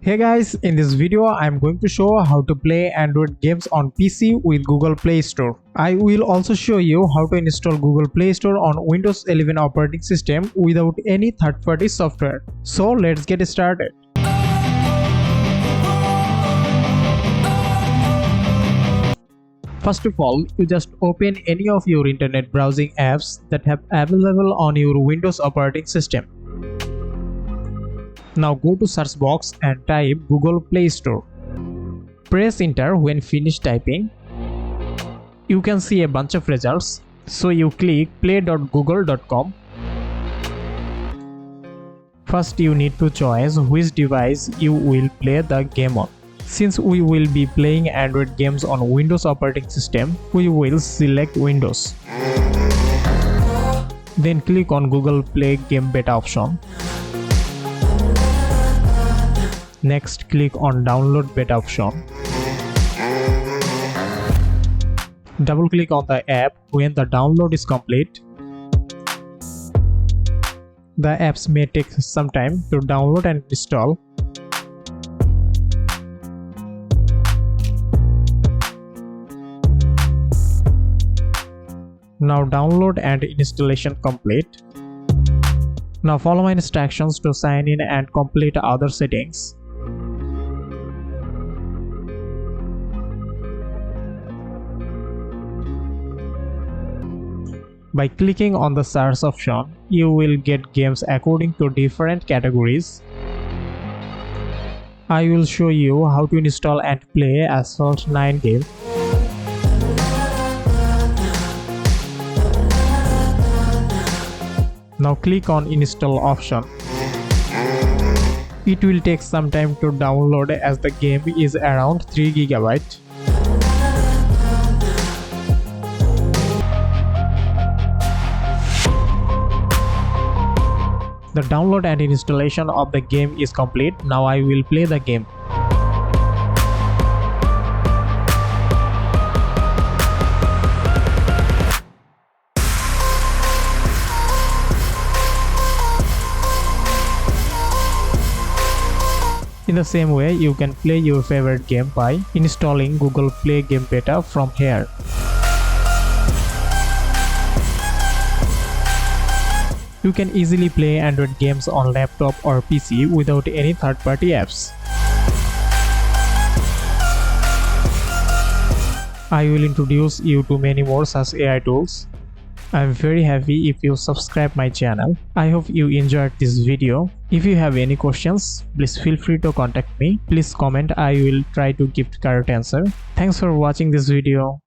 Hey guys, in this video I am going to show how to play Android games on PC with Google Play Store. I will also show you how to install Google Play Store on Windows 11 operating system without any third-party software. So let's get started. First of all, you just open any of your internet browsing apps that have available on your Windows operating system. Now go to search box and type Google Play Store. Press enter when finished typing. You can see a bunch of results, so you click play.google.com. First you need to choose which device you will play the game on. Since we will be playing Android games on Windows operating system, we will select Windows. Then click on Google Play Game Beta option. Next, click on Download Beta option. Double click on the app when the download is complete. The apps may take some time to download and install. Now download and installation complete. Now follow my instructions to sign in and complete other settings. By clicking on the search option, you will get games according to different categories. I will show you how to install and play Asphalt 9 game. Now click on install option. It will take some time to download as the game is around 3 GB. The download and installation of the game is complete. Now I will play the game. In the same way, you can play your favorite game by installing Google Play Game Beta from here. You can easily play Android games on laptop or PC without any third-party apps. I will introduce you to many more such AI tools. I am very happy if you subscribe my channel. I hope you enjoyed this video. If you have any questions, please feel free to contact me. Please comment, I will try to give correct answer. Thanks for watching this video.